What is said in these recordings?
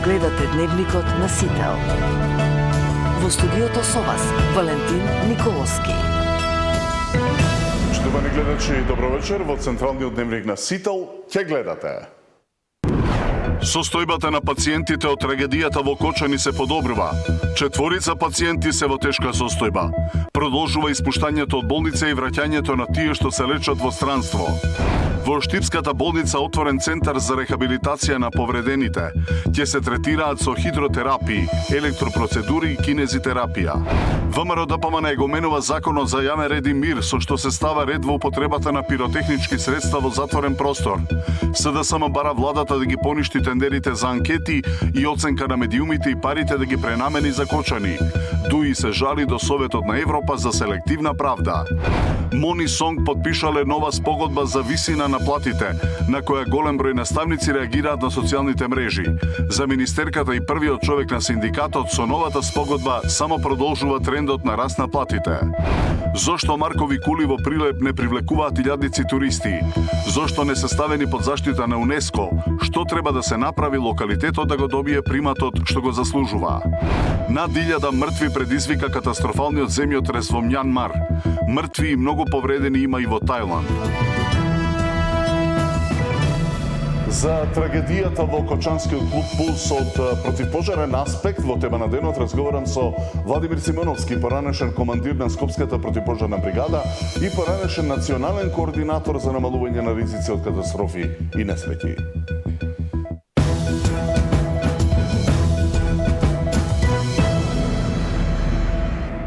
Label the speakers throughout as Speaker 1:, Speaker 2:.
Speaker 1: Гледате Дневникот на Сител. Во студиото со вас, Валентин Николовски.
Speaker 2: Штувани гледачи, добро вечер. Во Централниот дневник на Сител ќе гледате. Состојбата на пациентите од трагедијата во Кочани се подобрува. 4 пациенти се во тешка состојба. Продолжува испуштањето од болница и враќањето на тие што се лечат во странство. Во Штипската болница отворен центар за рехабилитација на повредените. Ќе се третираат со хидротерапии, електропроцедури и кинезитерапија. ВМРО ДПМН го менува законот за јавен ред и мир, со што се става ред во употребата на пиротехнички средства во затворен простор. СДСМ бара владата да ги поништи тендерите за анкети и оценка на медиумите и парите да ги пренамени за Кочани. Дуи се жали до Советот на Европа за селективна правда. Мони Сонг подпишале нова спогодба за висина на платите, на која голем број наставници реагираат на социјалните мрежи. За министерката и првиот човек на синдикатот, со новата спогодба само продолжува трендот на раст на платите. Зошто маркови кули во Прилеп не привлекуваат илјадници туристи? Зошто не се ставени под заштита на УНЕСКО? Што треба да се направи локалитетот да го добие приматот што го заслужува? Над 1000 мртви предизвика катастрофалниот земјотрес во Мјанмар. Мртви и многу повредени има и во Тајланд. За трагедијата во Кочанскиот клуб Пулс од противпожарен аспект во тема на денот разговарам со Владимир Симоновски, поранешен командир на Скопската противпожарна бригада и поранешен национален координатор за намалување на ризици од катастрофи и несреќи.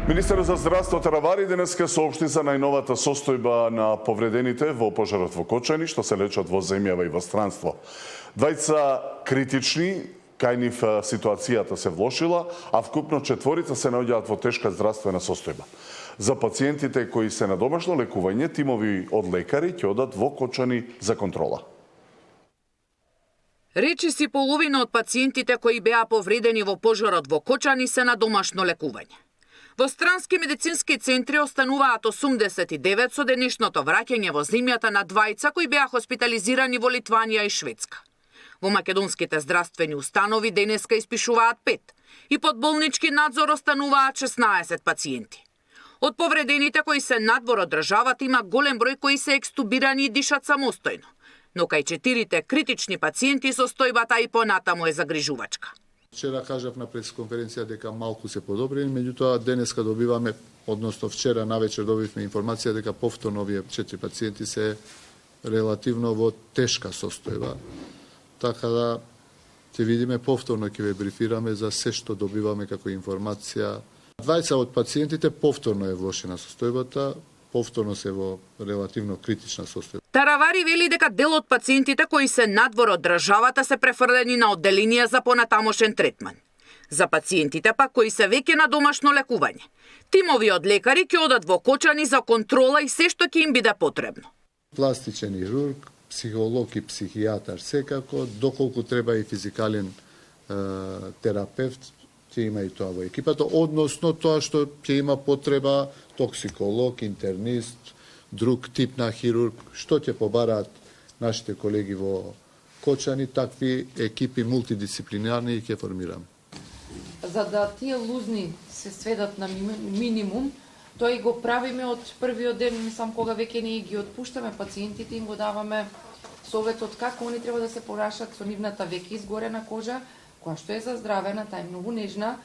Speaker 2: Министерот за здравство Таравари денеска соопшти за најновата состојба на повредените во пожарот во Кочани, што се лечат во земјава и во странство. Двајца критични, кај нив ситуацијата се влошила, а вкупно 4 се наоѓаат во тешка здравствена состојба. За пациентите кои се на домашно лекување, тимови од лекари ќе одат во Кочани за контрола.
Speaker 3: Речиси половина од пациентите кои беа повредени во пожарот во Кочани се на домашно лекување. Во странски медицински центри остануваат 89 со денешното враќање во земјата на двајца кои беа хоспитализирани во Литванија и Шведска. Во македонските здравствени установи денеска испишуваат 5 и под болнички надзор остануваат 16 пациенти. Од повредените кои се надвор од државата има голем број кои се екстубирани и дишат самостојно, но кај 4 критични пациенти состојбата и понатаму е загрижувачка.
Speaker 4: Вчера кажав на пресконференција дека малку се подобрени, меѓутоа денеска добиваме, односно вчера навечер добивме информација дека повторно овие 4 пациенти се релативно во тешка состојба. Така да ќе видиме, повторно ќе ве брифираме за се што добиваме како информација. Двајца од пациентите повторно е влошена состојбата, повторно се во релативно критична состојба.
Speaker 3: Таравари вели дека дел од пациентите кои се надвор од државата се префрлени на одделенија за понатамошен третман. За пациентите пак кои се веќе на домашно лекување, тимови од лекари ќе одат во Кочани за контрола и се што ќе им биде потребно.
Speaker 4: Пластичен хирург, психолог и психијатар секако, доколку треба и физикален терапевт, ќе има и тоа во екипата, односно тоа што ќе има потреба токсиколог, интернист, друг тип на хирург, што ќе побараат нашите колеги во Кочани, такви екипи мултидисциплинарни ќе формираме.
Speaker 5: За да тие лузни се сведат на минимум, тоа и го правиме од првиот ден, мислам, кога веќе не ги отпуштаме пациентите, им го даваме советот како они треба да се понашат со нивната веќе изгорена кожа, која што е заздравена, таа е многу нежна.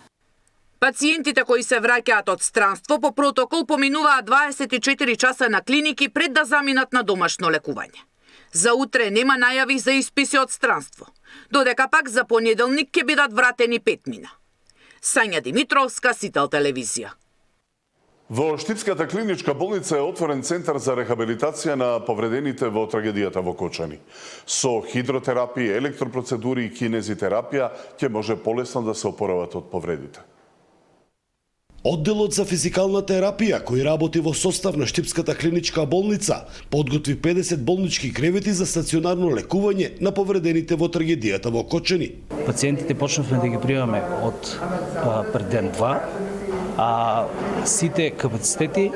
Speaker 3: Пациентите кои се враќаат од странство по протокол поминуваат 24 часа на клиники пред да заминат на домашно лекување. За утре нема најави за исписи од странство, додека пак за понеделник ќе бидат вратени 5 мина. Сања Димитровска, Сител телевизија.
Speaker 2: Во Штипската клиничка болница е отворен центар за рехабилитација на повредените во трагедијата во Кочани. Со хидротерапија, електропроцедури и кинезитерапија ќе може полесно да се опорават од повредите.
Speaker 6: Одделот за физикална терапија, кој работи во состав на Штипската клиничка болница, подготви 50 болнички кревети за стационарно лекување на повредените во трагедијата во Кочани.
Speaker 7: Пациентите почнавме да ги примаме од пред ден-два, а сите капацитети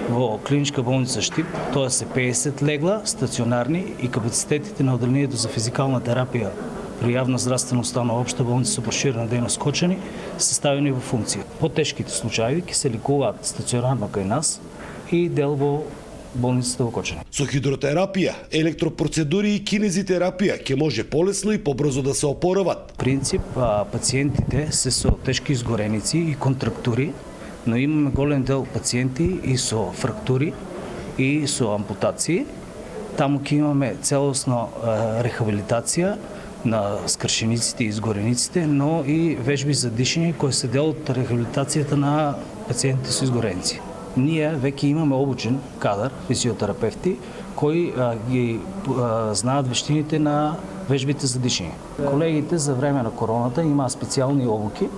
Speaker 7: во клиничка болница Штип, тоа се 50 легла стационарни и капацитетите на одделението за физикална терапија при јавна здравствена установа Општа болница со проширена дејност Кочани се ставени во функција. Потешките случаи ќе се ликуваат стационарно кај нас и дел во болницата во Кочани.
Speaker 6: Со хидротерапија, електропроцедури и кинезитерапија ќе може полесно и побрзо да се опорават.
Speaker 7: Принцип, пациентите се со тешки изгореници и контрактури, но имаме голем дел пациенти и со фрактури и со ампутации. Таму ќе имаме целосна рехабилитација на скршениците и изгорениците, но и вежби за дишење кои се дел од рехабилитацијата на пациентите со изгореници. Ние веќе имаме обучен кадар, физиотерапевти, кои ги знаат вештините на вежбите за дишење. Колегите за време на короната имаа специјални обуки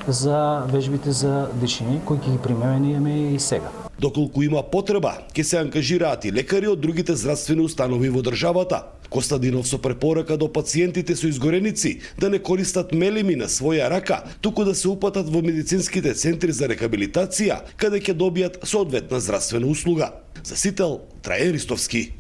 Speaker 7: за вежбите за дишење, кои ќе ги применуваме и сега.
Speaker 6: Доколку има потреба, ќе се ангажираат и лекари од другите здравствени установи во државата. Костадинов со препорака до пациентите со изгореници да не користат мелеми на своја рака, туку да се упатат во медицинските центри за рехабилитација, каде ќе добијат соодветна здравствена услуга. За Сител, Трајан Ристовски.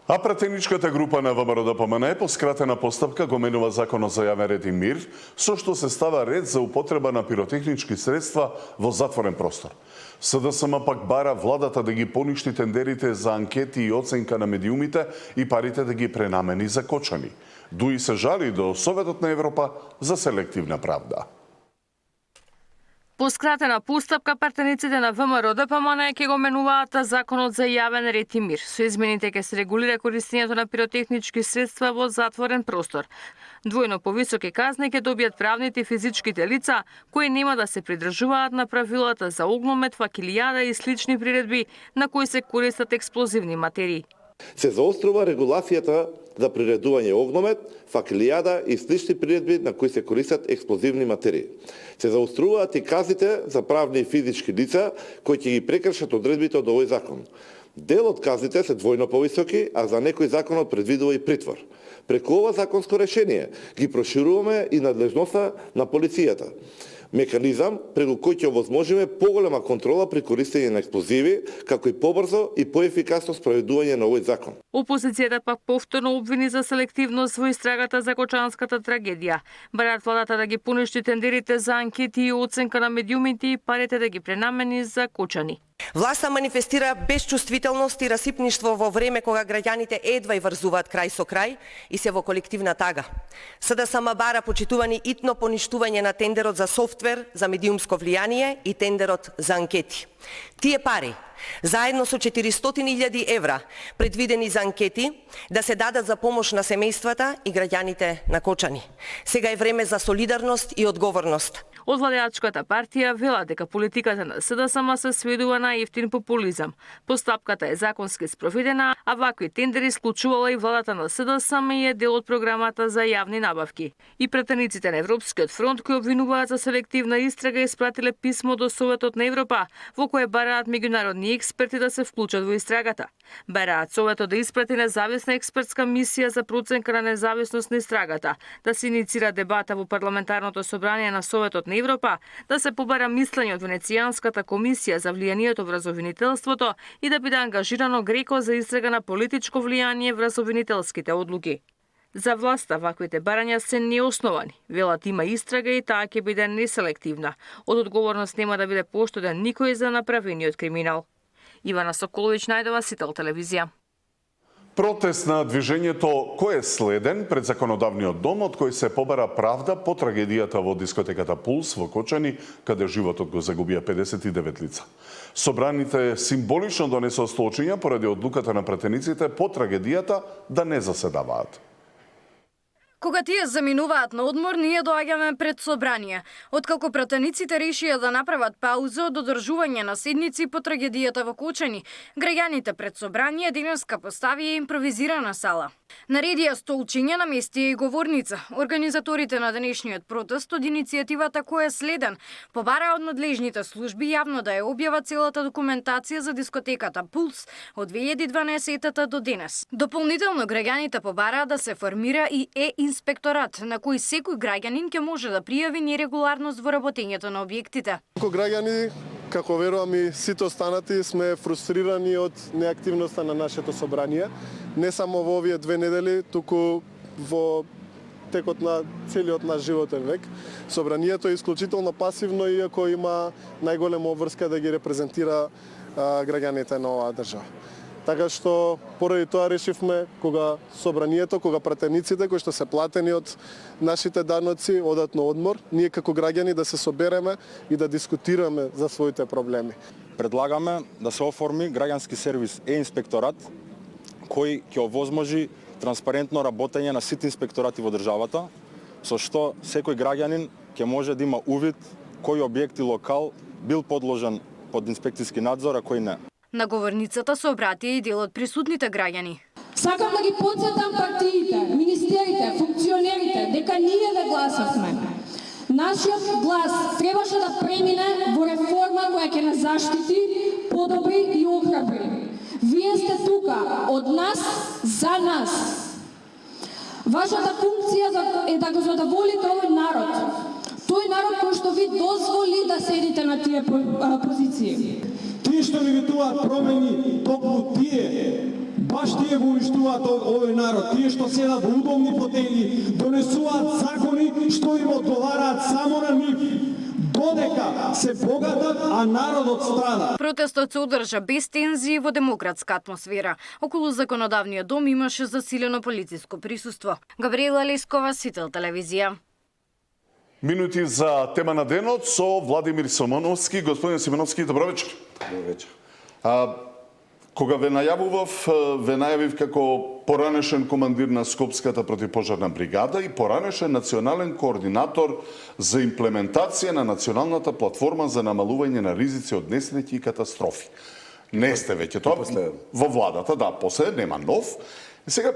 Speaker 2: А пратеничката група на ВМРО-ДПМН по скратена постапка го менува Законот за јавен ред и мир, со што се става ред за употреба на пиротехнички средства во затворен простор. СДСМ пак бара владата да ги поништи тендерите за анкети и оценка на медиумите и парите да ги пренамени за Кочани. Дуи се жали до Советот на Европа за селективна правда.
Speaker 8: По скратена постапка, партениците на ВМРО-ДПМН ќе го менуваат Законот за јавен ред и мир. Со измените ќе се регулира користењето на пиротехнички средства во затворен простор. Двојно повисоки казни ќе добијат правните и физичките лица, кои нема да се придржуваат на правилата за огномет, факелијада и слични приредби на кои се користат експлозивни материи.
Speaker 9: Се заострува регулацијата за приредување огномет, факелијада и слични приредби на кои се користат експлозивни материи. Се заоструваат и казните за правни и физички лица кои ќе ги прекршат одредбите од овој закон. Дел од казните се двојно повисоки, а за некој законот предвидува и притвор. Преку ова законско решение ги прошируваме и надлежноста на полицијата. Механизам преку кој ќе овозможиме поголема контрола при користење на експлозиви, како и побрзо и поефикасно спроведување на овој закон.
Speaker 8: Опозицијата пак повторно обвини за селективност во истрагата за Кочанската трагедија. Бараат владата да ги поништи тендерите за анкети и оценка на медиумите и парите да ги пренамени за Кочани.
Speaker 10: Власта манифестира безчувствителност и расипништво во време кога граѓаните едва и врзуваат крај со крај и се во колективна тага. СДСМ бара почитувани итно поништување на тендерот за софтвер за медиумско влијание и тендерот за анкети. Тие пари, заедно со 400.000 евра предвидени за анкети, да се дадат за помош на семејствата и граѓаните на Кочани. Сега е време за солидарност и одговорност.
Speaker 8: Од владеачката партија велат дека политиката на СДСМ се сведува на ефтин популизам. Постапката е законски спроведена, а вакви тендери склучувала и владата на СДСМ и е дел од програмата за јавни набавки. И претениците на Европскиот фронт кои обвинуваат за селективна истрага испратиле писмо до Советот на Европа, во кое бараат меѓународни експерти да се вклучат во истрагата. Бараат Советот да испрати независна експертска мисија за проценка на независност на истрагата, да се иницира дебата во парламентарното собрание на Советот на Европа, да се побара мислење од Венецијанската комисија за влијанието врз обвинителството и да биде ангажирано Греко за истрага на политичко влијание врз обвинителските одлуки. За власта ваквите барања се неосновани. Велат има истрага и таа ќе биде неселективна. Од одговорност нема да биде поштеден никој за направениот криминал. Ивана Соколовиќ, Најдова, Сител телевизија.
Speaker 2: Протест на движењето кој е следен пред законодавниот дом, од кој се побара правда по трагедијата во дискотеката Пулс во Кочани, каде животот го загубија 59 лица. Собраните символично донесоа столчиња поради одлуката на пратениците по трагедијата да не заседаваат.
Speaker 11: Кога тие заминуваат на одмор, ние доаѓаме пред собрание. Откако пратениците решија да направат пауза од одржување на седници по трагедијата во Кочани, граѓаните пред собрание денеска поставија импровизирана сала. Наредија столчиња, наместија и говорница. Организаторите на денешниот протест од иницијативата кој е следен побараа од надлежните служби јавно да ја објават целата документација за дискотеката Пулс од 2012 до денес. Дополнително граѓаните побараа да се формира и инспекторат на кој секој граѓанин ќе може да пријави нерегуларност во работењето на објектите.
Speaker 12: Како граѓани, како верувам и сите останати, сме фрустрирани од неактивноста на нашето собрание. Не само во овие 2 недели, туку во текот на целиот наш животен век. Собранието е исклучително пасивно, иако има најголема обврска да ги репрезентира граѓаните на оваа држава. Така што поради тоа решивме кога собранието, кога пратениците кои што се платени од нашите даноци одат на одмор, ние како граѓани да се собереме и да дискутираме за своите проблеми.
Speaker 13: Предлагаме да се оформи граѓански сервис е-инспекторат кој ќе овозможи транспарентно работење на сите инспекторати во државата, со што секој граѓанин ќе може да има увид кој објект и локал бил подложен под инспекцијски надзор, а кој не.
Speaker 11: На говорницата се обратија и дел од присутните граѓани.
Speaker 14: Сакам да ги потсетам партиите, министерите, функционерите дека ние ве гласавме. Нашиот глас требаше да премине во реформа која ќе нас заштити, подобри и охрабри. Вие сте тука од нас за нас. Вашата функција е да го задоволите овој народ. Тој народ кој што ви дозволи да седите на тие позиции.
Speaker 15: Тие што ви ветуваат промени, токму тие, баш тие го уништуваат овој народ. Тие што седат во удобни фотели, донесуваат закони што им одговараат само на нив. Додека се богатат, а народот страда.
Speaker 11: Протестот се одржа без тензии во демократска атмосфера. Околу законодавниот дом имаше засилено полициско присуство. Габриела Лескова, Сител телевизија.
Speaker 2: Минути за тема на денот со Владимир Симоновски. Господин Симоновски, добро вечер.
Speaker 16: Добро вечер.
Speaker 2: Кога ве најавив како поранешен командир на Скопската противпожарна бригада и поранешен национален координатор за имплементација на националната платформа за намалување на ризици од несреќи и катастрофи. Не сте веќе тоа во владата, да, после нема нов. И сега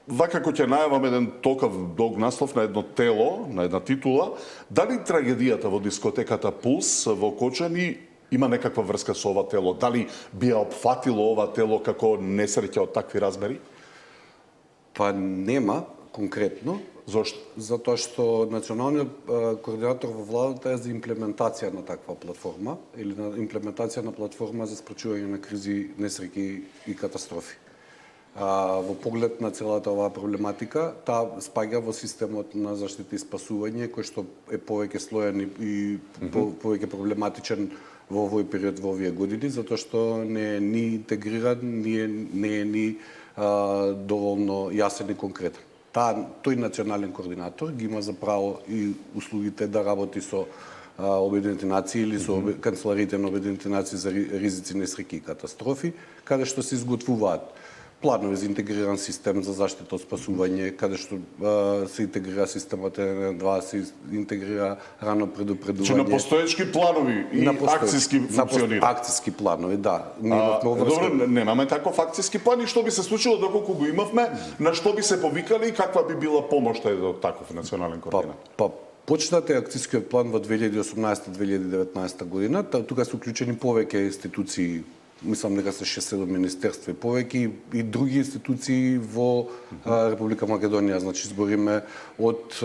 Speaker 2: вака како ќе најавам еден толков долг наслов на едно тело, на една титула, дали трагедијата во дискотеката Пулс во Кочани има некаква врска со ова тело? Дали би ја опфатило ова тело како несреќа од такви размери?
Speaker 16: Па нема конкретно.
Speaker 2: Зошто?
Speaker 16: Затоа што националниот координатор во владата е за имплементација на таква платформа или на имплементација на платформа за спречување на кризи, несреќи и катастрофи. Во поглед на целата оваа проблематика, таа спаѓа во системот на заштита и спасување, кој што е повеќе слоен и повеќе проблематичен во овој период, во овие години, затоа што не е ни интегриран, не е ни доволно јасен и конкретен. Тој национален координатор ги има за право и услугите да работи со Обединените нации или со канцелариите на Обединените нации за ризици, несреќи и катастрофи, каде што се изготвуваат планови за интегриран систем за заштита од спасување, каде што се интегрира системот ЕН2, се интегрира рано предупредување.
Speaker 2: Че на постоечки планови и акциски функционира.
Speaker 16: Акциски планови, да.
Speaker 2: Добро, немаме таков акциски план и што би се случило доколку го имавме, на што би се повикали и каква би била помошта од таков национален координатор?
Speaker 16: Почнат е акцискиот план во 2018-2019 година, тука се уклучени повеќе институции, мислам дека се 6-7 министерства и повеќе и други институции во Република Македонија, значи збориме од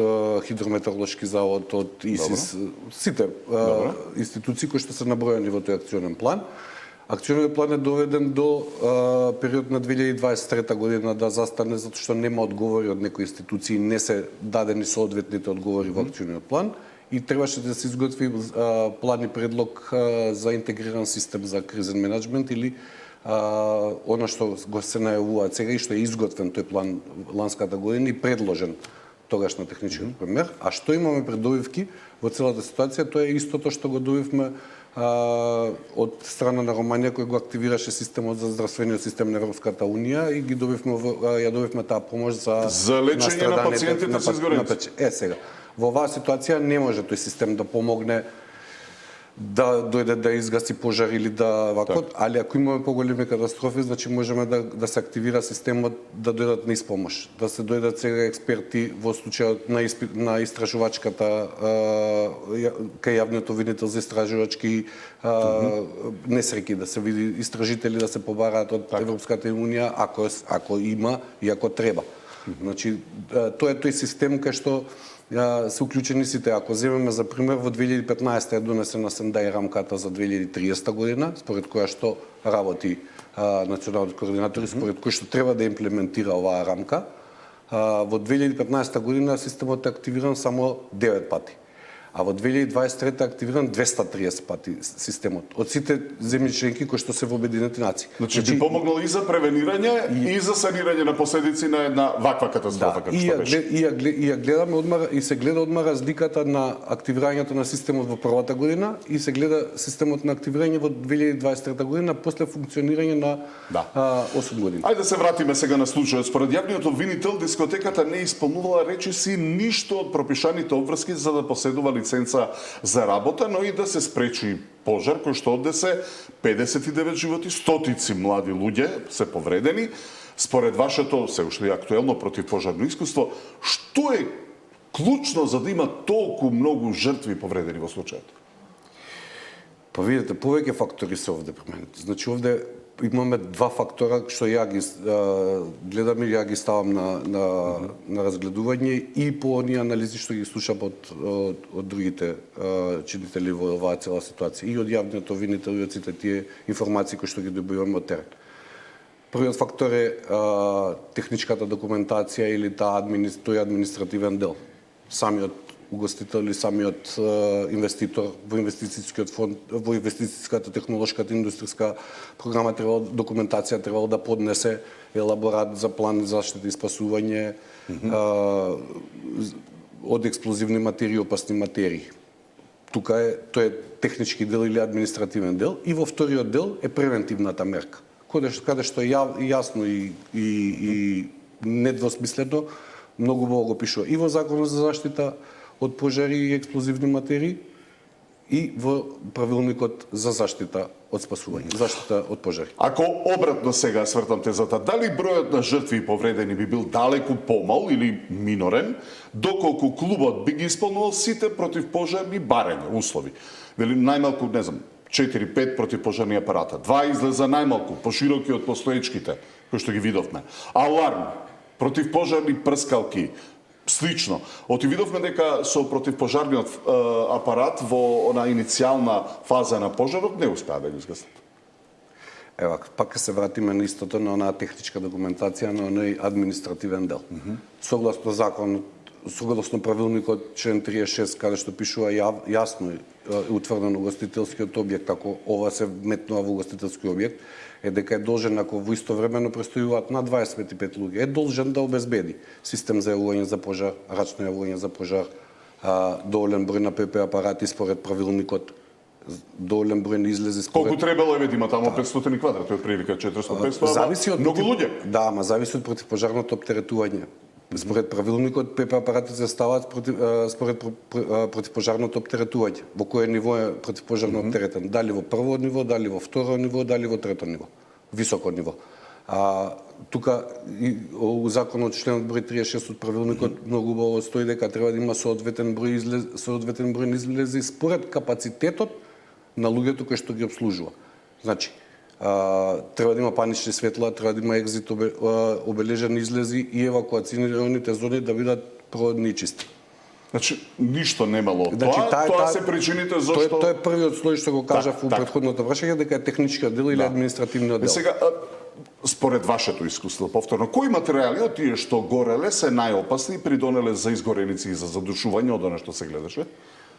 Speaker 16: Хидрометеоролошки завод, од ИСИС, сите институции кои што се набројани во тој акционен план. Акционниот план е доведен до период на 2023 година да застане затоа што нема одговори од некои институции, не се дадени соодветните одговори во акционниот план. И требаше да се изготви план и предлог за интегриран систем за кризен менеджмент или оно што го се најавуваат сега и што е изготвен тој план ланската година и предложен тогаш на техничкиот премиер. А што имаме пред добивки во целата ситуација, тоа е истото што го добивме од страна на Романија кој го активираше системот за здравствениот систем на Европската Унија и ги ја добивме таа помош за
Speaker 2: лечење на пациентите со изгоренци.
Speaker 16: Сега во оваа ситуација не може тој систем да помогне да дојде да изгаси пожар или да вакот, али ако имаме поголеми катастрофи, значи можеме да се активира системот да дојдат на испомош, да се дојдат сега експерти во случајот на истражувачката кај јавниот обвинител за истражувачки несреќи, да се види истражители да се побараат од Европската Унија ако има и ако треба. Значи тоа е тој систем кај што се уклучени сите. Ако земеме за пример, во 2015 е донесена Сендај рамката за 2030 година, според која што работи националниот координатор и според кој што треба да имплементира оваа рамка. во 2015 година системот е активиран само 9 пати. А во 2023 е активиран 230 пати системот. Од сите земји членки кои што се во Обединетите нации.
Speaker 2: Значи би помогнало и за превенирање и за санирање на последици на една ваква катастрофа како што беше.
Speaker 16: И ја гледаме одма и се гледа одма разликата на активирањето на системот во првата година и се гледа системот на активирање во 2023 година после функционирање на 8 години.
Speaker 2: Ајде да се вратиме сега на случајот. Според јавниот обвинител, дискотеката не исполнувала речиси ништо од пропишаните обврски за да поседува лиценца за работа, но и да се спречи пожар кој што однесе 59 животи, стотици млади луѓе се повредени. Според вашето се уште актуелно противпожарно искуство, што е клучно за да има толку многу жртви повредени во случајот?
Speaker 16: Па видите, повеќе фактори се овде променети. Значи овде имаме два фактора што ја ги гледам и ја ги ставам на разгледување и по оние анализи што ги слушам од другите чинители во оваа цела ситуација и од јавниот обвинител и од сите тие информации кои што ги добиваме од терен. Првиот фактор е техничката документација или тој административен дел. Самиот угостител или самиот инвеститор во инвестицијскиот фонд, во инвестицијската технолошката индустријска програма документација требало да поднесе елаборат за план за заштита и спасување од експлозивни материи и опасни материи. Тука тој е технички дел или административен дел и во вториот дел е превентивната мерка. Каде што е јасно и недвосмислено, многу убаво го пишува и во Законот за заштита од пожари и експлозивни материи и во правилникот за заштита од спасување, заштита од пожари.
Speaker 2: Ако обратно сега свртам тезата, дали бројот на жртви и повредени би бил далеку помал или минорен, доколку клубот би ги исполнувал сите противпожарни барања, услови? Дали најмалку, не знам, 4-5 противпожарни апарата, 2 излеза најмалку, пошироки од постоечките, кои што ги видовме. Аларм, противпожарни прскалки, слично. Оти видовме дека со противпожарниот апарат во она иницијална фаза на пожарот не успеа да го изгаснат.
Speaker 16: Ева, пак се вратиме на истото на онаа техничка документација на оној административен дел. Согласно законот, согласно правилникот член 36, каде што пишува јасно е утврдено угостителскиот објект, ако ова се метнува во угостителски објект, е дека е должен, ако во истовремено престојуваат на 25 луѓе, е должен да обезбеди систем за јавување за пожар, рачно јавување за пожар, доволен број на ПП апарати според правилникот, доволен број на излези според...
Speaker 2: Колку требало е, има таму 500 квадрати, од прилика 400-500,
Speaker 16: зависи од
Speaker 2: многу луѓе.
Speaker 16: Да, ама зависи од противпожарното оптеретување. Според правилникот ПП апаратите се ставаат според противпожарното оптеретување. Во кое ниво е противпожарно оптеретен? Дали во прво ниво, дали во второ ниво, дали во трето ниво, високо ниво. Тука у законот членот број 36 од правилникот многу убаво стои дека треба да има соодветен број на излези според капацитетот на луѓето кои што ги обслужува. Значи, треба да има панични светла, треба да има екзит обележени излези и евакуационите зони да бидат проводни и чисти.
Speaker 2: Значи, ништо немало од тоа се причините зашто...
Speaker 16: Тоа е првиот слој што го кажав у претходното прашање, дека е техничкиот дел или административниот дел.
Speaker 2: Сега, според вашето искуство, повторно, кои материјали од тие што гореле се најопасни и придонеле за изгореници и за задушување од она што се гледаше?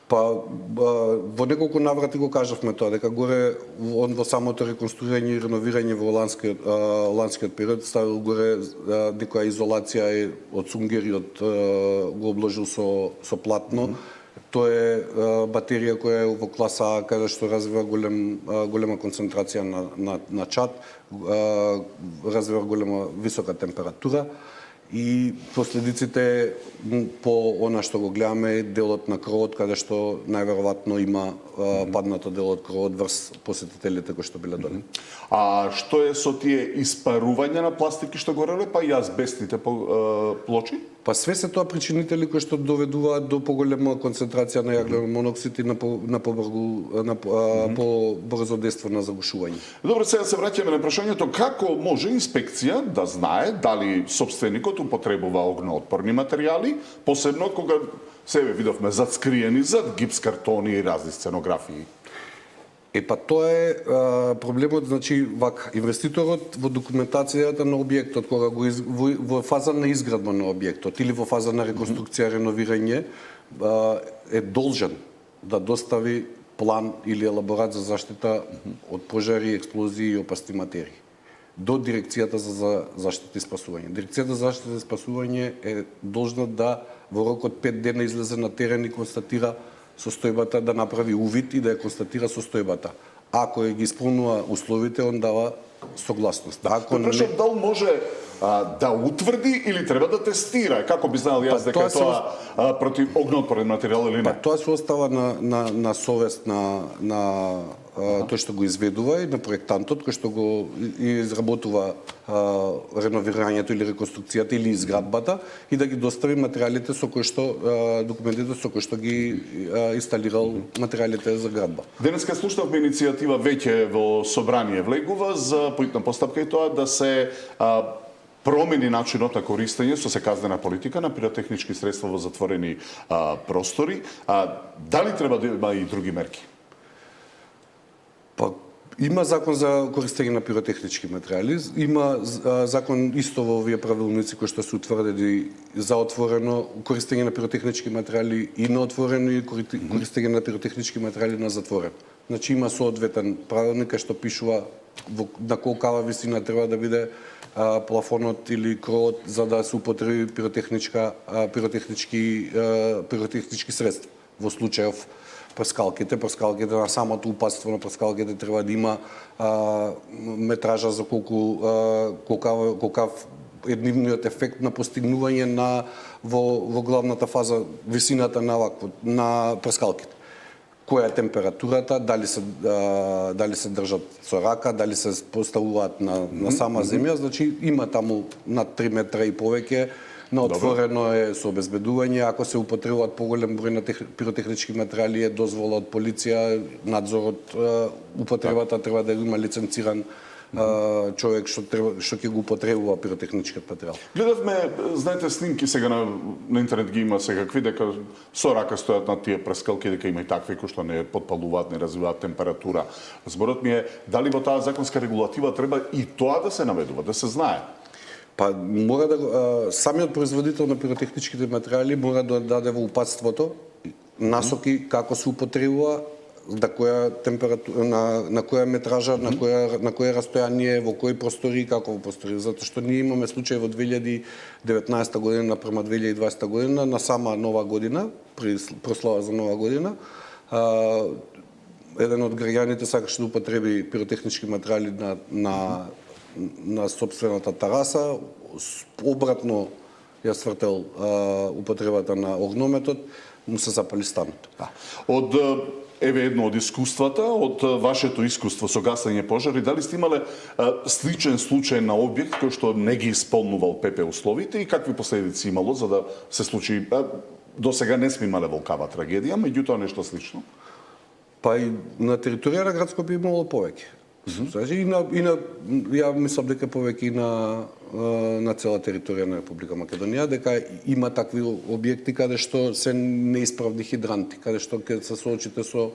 Speaker 16: Па, во неколку наврати го кажавме тоа, дека горе во самото реконструирање и реновирање во ланскиот период ставил горе некоја изолација од цунгер и го обложил со платно. Тоа е батерија која е во класа А, каде што развива голема концентрација на чад, развива голема висока температура. И последиците по она што го гледаме делот на кровот, каде што најверојатно има паднато дел од кровот врз посетителите кои што биле доле.
Speaker 2: А што е со тие испарувања на пластики што гореле, па и азбестните плочи?
Speaker 16: Па све се тоа причинители кои што доведуваат до поголема концентрација на јаглен моноксид и на побрзо дејство на загушување.
Speaker 2: Добро, сега се враќаме на прашањето како може инспекција да знае дали сопственикот употребува огноотпорни материјали, посебно кога себе видовме зад скриени, зад гипс картони и разни сценографии.
Speaker 16: Тоа е проблемот, значи, вака, инвеститорот во документацијата на објектот, кога во фаза на изградба на објектот или во фаза на реконструкција, реновирање, е должен да достави план или елаборат за заштита од пожари, експлозии и опасни материи до Дирекцијата за заштита и спасување. Дирекцијата за заштита и спасување е должна да во рок од 5 дена излезе на терен и констатира состојбата, да направи увид и да ја констатира состојбата. Ако ги исполнува условите, он дава согласност. Ако не...
Speaker 2: Дал може да утврди или треба да тестира? Како би знал јас дека тоа против огнеотпорен материјал или не?
Speaker 16: Тоа се остава на совест на тој што го изведува и на проектантот кој што го изработува реновирањето или реконструкцијата или изградбата и да ги достави материјалите со кои што документите со кои што ги инсталирал материјалите за градба.
Speaker 2: Денеска слушнавме иницијатива веќе во собрание влегува за поитна постапка и тоа да се промени начинот на користење со секазнена политика на пиротехнички средства во затворени простори. Дали треба да има и други мерки?
Speaker 16: Па, има закон за користење на пиротехнички материјали, има закон исто во овие правилници кои што се утврдени за отворено користење на пиротехнички материјали и на отворено и користење на пиротехнички материјали на затворено. Значи има соодветен правилник што пишува на колкава висина треба да биде плафонот или кровот за да се употреби пиротехнички средства. Во случајов прскалките на самото упатство на прскалките треба да има метража за колкав е нивниот ефект на постигнување во главната фаза висината на прскалките. Која е температурата, дали се држат со рака, дали се поставуваат на сама земја, значи има таму над 3 метра и повеќе, на отворено е со обезбедување, ако се употребуваат поголем број на пиротехнички материјали е дозвола од полиција, надзорот употребата треба да има лиценциран човек што ќе го употребува пиротехничкиот материјал.
Speaker 2: Гледавме, знаете, снимки сега на интернет ги има секакви, дека со рака стојат на тие прскалки, дека има и такви кои што не подпалуваат, не развиваат температура. Зборот ми е, дали во таа законска регулатива треба и тоа да се наведува, да се знае?
Speaker 16: Па мора да самиот производител на пиротехничките материјали мора да даде во упатството насоки како се употребува, на која температура, на која метража, на која растојание, во кои простори и како во простори. Затоа што ние имаме случај во 2019 година према 2020 година, на сама нова година, при прослава за нова година, еден од граѓаните сакаше да употреби пиротехнички материјали на сопствената тераса, обратно ја свртел употребата на огнометот, му се запали станот.
Speaker 2: Еве едно од искуствата, од вашето искуство со гасење пожари, дали сте имале сличен случај на објект кој што не ги исполнувал ПП условите и какви последици имало за да се случи? До сега не сме имале волкава трагедија, меѓутоа нешто слично?
Speaker 16: Па и на територија на град Скопје имало повеќе. Ја мислам дека повеќе и на цела територија на Република Македонија, дека има такви објекти каде што се неисправни хидранти, каде што ќе се соочите со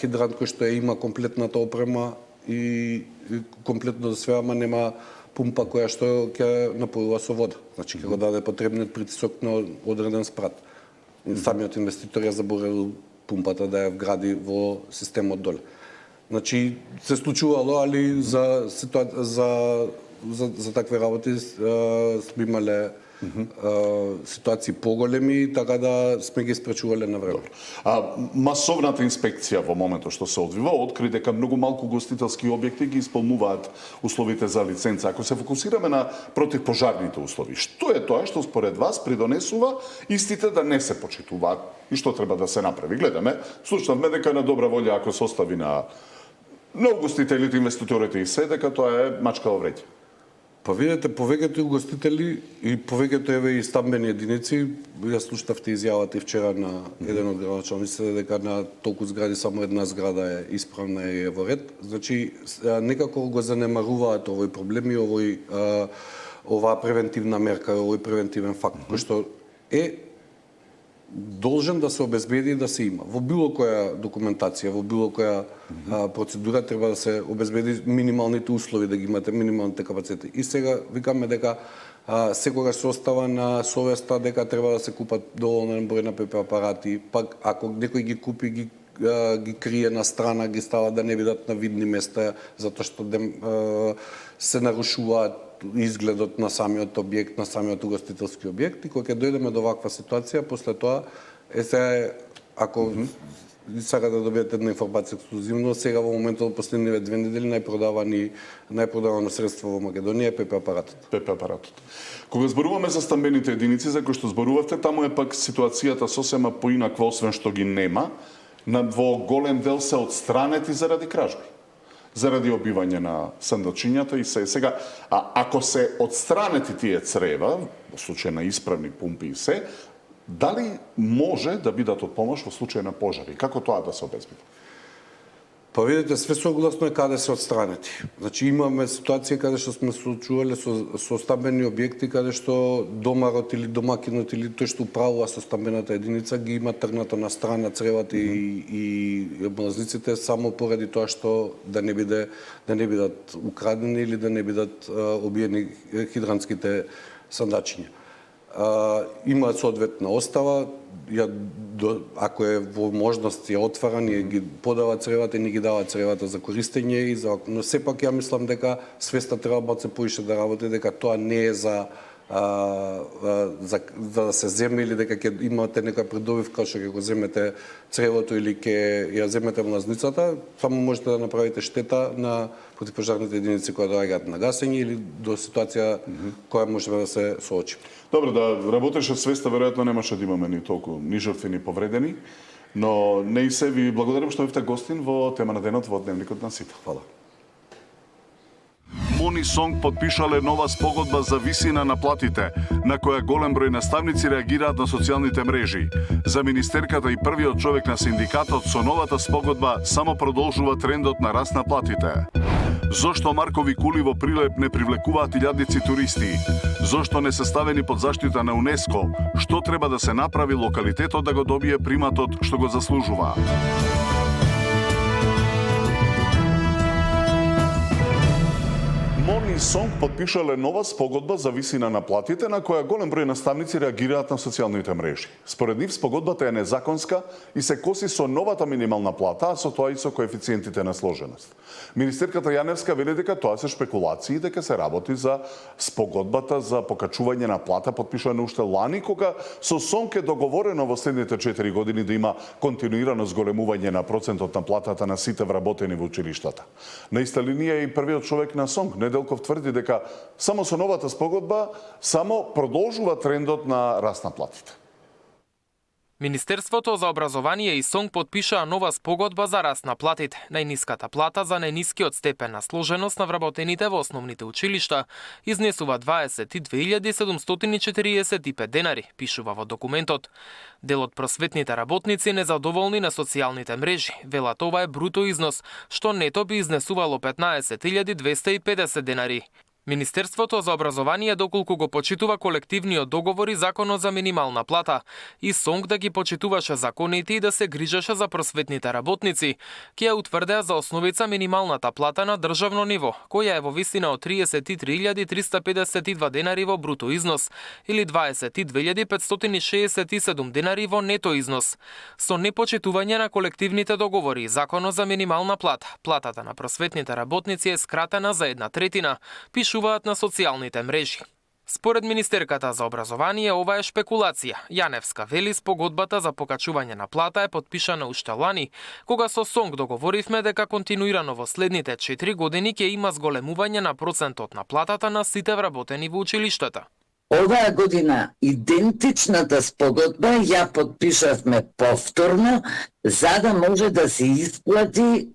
Speaker 16: хидрант кој што има комплетната опрема и комплетно све, ама нема пумпа која што ќе напојува со вода. Значи ќе го даде потребниот притисок на одреден спрат. Самиот инвеститор ја заборил пумпата да ја вгради во системот доле. Значи се случувало, али за такви работи сме имале ситуации поголеми, така да сме ги спречувале на време.
Speaker 2: Масовната инспекција во моментот што се одвива откри дека многу малку гостителски објекти ги исполнуваат условите за лиценца. Ако се фокусираме на противпожарните услови, што е тоа што според вас придонесува истите да не се почитуваат и што треба да се направи? Гледаме, слушнавме дека на добра волја ако се остави на угостителите, инвеститорите и се, дека тоа е мачка во вреќе.
Speaker 16: Па видите, повеќето угостители и повеќето еве и стамбени единици, ја слушнавте изјавата и вчера на еден од градоначалниците дека на толку згради само една зграда е исправна и е во ред. Значи некако го занемаруваат овој проблем и оваа превентивна мерка, овој превентивен факт кој што е должен да се обезбеди да се има. Во било која документација, во било која процедура треба да се обезбеди минималните услови, да ги имате минималните капацитети. И сега викаме дека секогаш се остава на совеста дека треба да се купат доволен број на ПП апарати, пак ако некој ги купи, ги крие на страна, ги става да не бидат на видни места, затоа што се нарушуваат изгледот на самиот објект, на самиот угостителски објект, и кога ќе дојдеме до ваква ситуација, после тоа ако сакате да добиете една информација ексклузивно, сега во моментот од последниве 2 недели најпродавано средство во Македонија е ПП апаратот.
Speaker 2: ПП апаратот. Кога зборуваме за стамбените единици за кои што зборувавте, таму е пак ситуацијата сосема поинаква, освен што ги нема, во голем дел се отстранети заради кражби, заради обивање на сандачињата и се. Сега, ако се отстранети тие црева, во случај на исправни пумпи и се, дали може да бидат од помош во случај на пожари? Како тоа да се обезбеди?
Speaker 16: Па видите, све согласно е каде се отстранети. Значи имаме ситуација каде што сме случувале со стамбени објекти каде што домарот или домакинот или тој што управува со стамбената единица ги има тргнато на страна цревата и млазниците само поради тоа што да не бидат украдени или да не бидат обиени хидранските сандачиња. Има соодветна остава, ако е во можност ја отвара, ние ги подава цревата и ни ги дава цревата за користење, но сепак ја мислам дека свеста треба малце поише да работи, дека тоа не е за да се земе или дека ќе имате нека придобивка што ќе го земете цревото или ќе ја земете млазницата, само можете да направите штета на противпожарните единици кои доаѓаат на гасење или до ситуација која може да се соочи.
Speaker 2: Добро, да работеше свеста, веројатно немаше да имаме ни толку ни жртви ни повредени, но не и се ви благодарам што бевте гостин во тема на денот во Дневникот на Сите.
Speaker 16: Фала.
Speaker 2: Мони Сонг подпишале нова спогодба за висина на платите, на која голем број наставници реагираат на социјалните мрежи. За министерката и првиот човек на синдикатот, со новата спогодба само продолжува трендот на раст на платите. Зошто маркови кули во Прилеп не привлекуваат илјадници туристи? Зошто не се ставени под заштита на УНЕСКО? Што треба да се направи локалитетот да го добие приматот што го заслужува? Мони Сонг подпишале нова спогодба за висина на платите, на која голем број наставници реагираат на социјалните мрежи. Според нив, спогодбата е незаконска и се коси со новата минимална плата, а со тоа и со коефициентите на сложеност. Министерката Јаневска вели дека тоа се шпекулации и дека се работи за спогодбата за покачување на плата, подпишана уште лани, кога со Сонг е договорено во следните 4 години да има континуирано зголемување на процентот на платата на сите вработени во училиштата. На иста линија и првиот човек на Сонг, Неделков, тврди дека само со новата спогодба само продолжува трендот на раст на платите.
Speaker 17: Министерството за образование и Сонг подпишаа нова спогодба за раст на платите. Најниската плата за најнискиот степен на сложеност на вработените во основните училишта изнесува 22.745 денари, пишува во документот. Дел од просветните работници незадоволни на социјалните мрежи велат ова е бруто износ, што нето би изнесувало 15.250 денари. Министерството за образование, доколку го почитува колективниот договор и законот за минимална плата, и Сонг да ги почитуваше законите и да се грижеше за просветните работници, ќе ја утврдеа за основица минималната плата на државно ниво, која е во висина од 33.352 денари во бруто износ или 22.567 денари во нето износ. Со непочитување на колективните договори и законот за минимална плата, платата на просветните работници е скратена за 1/3, пишуваат на социјалните мрежи. Според министерката за образование, ова е шпекулација. Јаневска вели спогодбата за покачување на плата е подпишана уште лани, кога со Сонг договоривме дека континуирано во следните 4 години ќе има зголемување на процентот на платата на сите вработени во училиштата.
Speaker 18: Оваа година идентичната спогодба ја подпишавме повторно, за да може да се исплати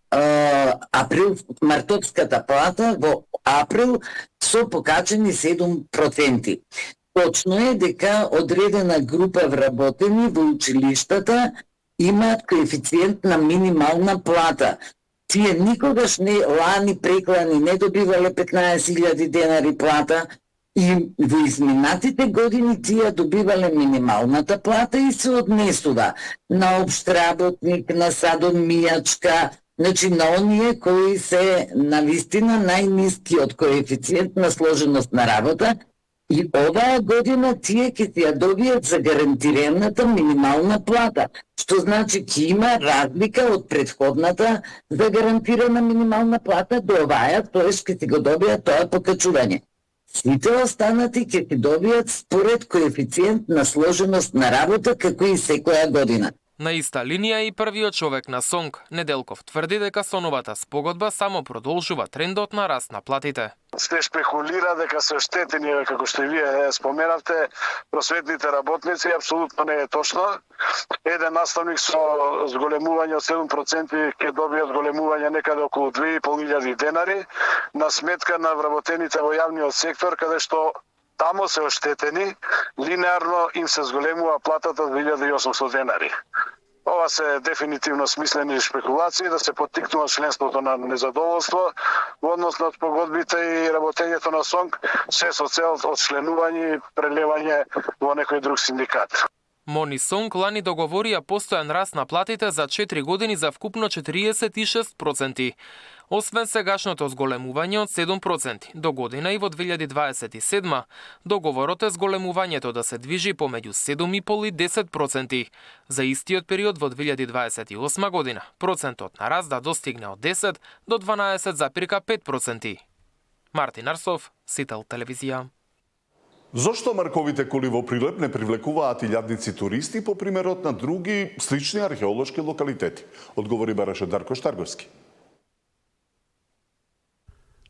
Speaker 18: мартовската плата во април со покачени 7%. Точно е дека одредена група вработени во училиштата имаат коефициент на минимална плата. Тие никогаш не лани преклани не добивале 15.000 денари плата, И во изминатите години тие добивале минималната плата и се однесува на општ работник, на садомијачка, значи на оние кои се навистина најнискиот коефициент на сложеност на работа. И оваа година тие ќе ја добијат за гарантираната минимална плата, што значи ќе има разлика од претходната за гарантирана минимална плата до оваа, тоест ќе го добијат тоа покачување. Сите останати ќе ти добијат според коефициент на сложеност на работа како и секоја година.
Speaker 17: На иста линија и првиот човек на СОНК, Неделков, тврди дека со новата спогодба само продолжува трендот на раст на платите.
Speaker 19: Се спекулира дека се оштетени, како што и вие споменавте, просветните работници, апсолутно не е точно. Еден наставник со зголемување од 7% ќе добие зголемување некаде околу 2.500 денари на сметка на вработените во јавниот сектор, каде што тамо се оштетени, линеарно им се зголемува платата 2.800 денари. Ова се дефинитивно смислени шпекулации да се поттикнува членството на незадоволство во однос на спогодбите и работењето на СОНК, се со цел одчленување и прелевање во некој друг синдикат.
Speaker 17: МОН и СОНК лани договорија постојан раст на платите за 4 години за вкупно 46%. Освен сегашното зголемување од 7% до година и во 2027, договорот е зголемувањето да се движи помеѓу 7,5 и 10%. За истиот период во 2028 година, процентот на раст да достигне од 10 до 12,5%. Мартин Арсов, Сител телевизија.
Speaker 2: Зошто марковите кули во Прилеп не привлекуваат илјадници туристи по примерот на други слични археолошки локалитети? Одговори бараше Дарко Штарговски.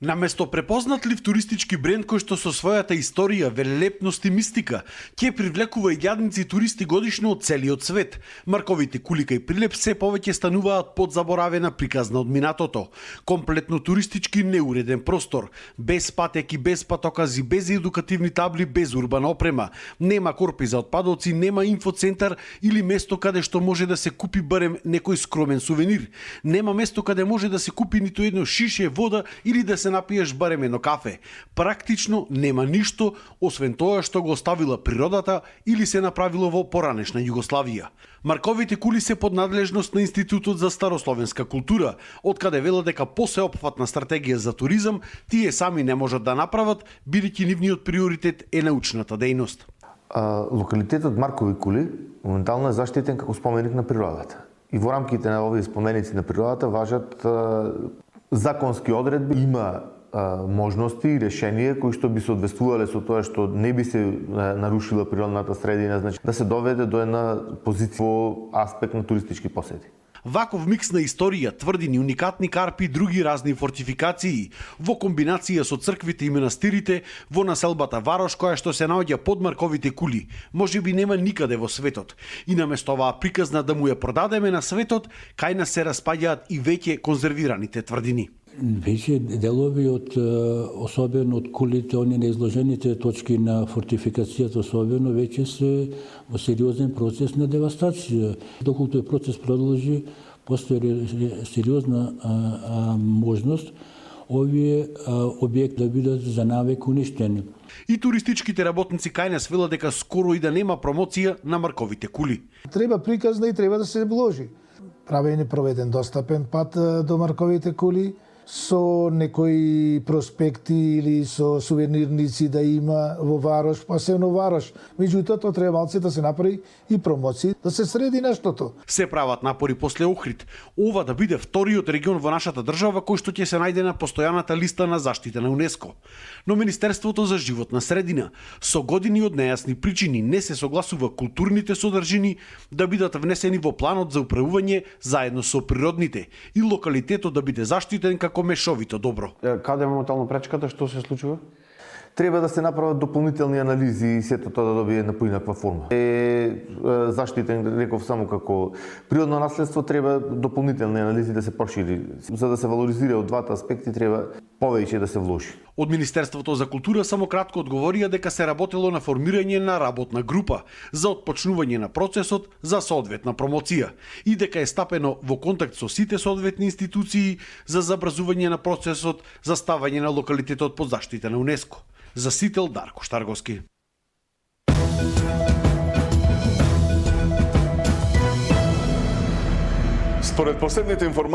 Speaker 20: Наместо препознатлив туристички бренд кој што со својата историја, велелепност и мистика ќе привлекува илјадници туристи годишно од целиот свет, марковите кули кај Прилеп се повеќе стануваат подзаборавена приказна од минатото. Комплетно туристички неуреден простор, без патеки, без патокази, без едукативни табли, без урбана опрема. Нема корпи за отпадоци, нема инфоцентар или место каде што може да се купи барем некој скромен сувенир. Нема место каде може да се купи ниту едно шише вода или да се напиеш барем едно кафе. Практично нема ништо, освен тоа што го оставила природата или се направило во поранешна Југославија. Марковите кули се под надлежност на Институтот за старословенска култура, откаде велат дека посеопфатна стратегија за туризам тие сами не можат да направат, бидејќи нивниот приоритет е научната дејност.
Speaker 21: Локалитетот Маркови кули моментално е заштитен како споменик на природата. И во рамките на овие споменици на природата важат законски одредби, има можности и решенија кои што би се одвестувале со тоа што не би се нарушила природната средина, значи да се доведе до една позиција во аспект на туристички посети.
Speaker 20: Ваков микс на историја, тврдини, уникатни карпи и други разни фортификации, во комбинација со црквите и манастирите во населбата Варош, која што се наоѓа под Марковите кули, може би нема никаде во светот. И наместо оваа приказна да му ја продадеме на светот, кај нас се распаѓаат и веќе конзервираните тврдини.
Speaker 22: Веќе делови од, особено од кулите, они на изложените точки на фортификацијата особено, веќе се во сериозен процес на девастација. Доколку тој процес продолжи, постои сериозна можност овие објекти да бидат за навек уништени.
Speaker 20: И туристичките работници кај нас велат дека скоро и да нема промоција на Марковите кули.
Speaker 23: Треба приказна и треба да се вложи. Правен е проведен достапен пат до Марковите кули, со некои проспекти или со сувенирници да има во Варош, па се во Варош. Меѓутоа, тоа треба малце да се направи и промоција, да се среди нештото.
Speaker 20: Се прават напори после Охрид, ова да биде вториот регион во нашата држава кој што ќе се најде на постојаната листа на заштита на УНЕСКО. Но Министерството за животна средина со години од нејасни причини не се согласува културните содржини да бидат внесени во планот за управување заедно со природните и локалитетот да биде заштитен како мешовито добро.
Speaker 21: Каде е моментално пречката, што се случува? Треба да се направат дополнителни анализи и сето тоа да добие на поинаква форма. Заштитен, реков само како природно наследство, треба дополнителни анализи да се прошири. За да се валоризира од двата аспекти треба повеќе да се вложи.
Speaker 20: Од Министерството за култура само кратко одговорија дека се работело на формирање на работна група за отпочнување на процесот за соодветна промоција и дека е стапено во контакт со сите соодветни институции за забрзување на процесот за ставање на локалитетот под заштита на УНЕСКО. За Сител Дарко Штарговски.
Speaker 2: Според последните информации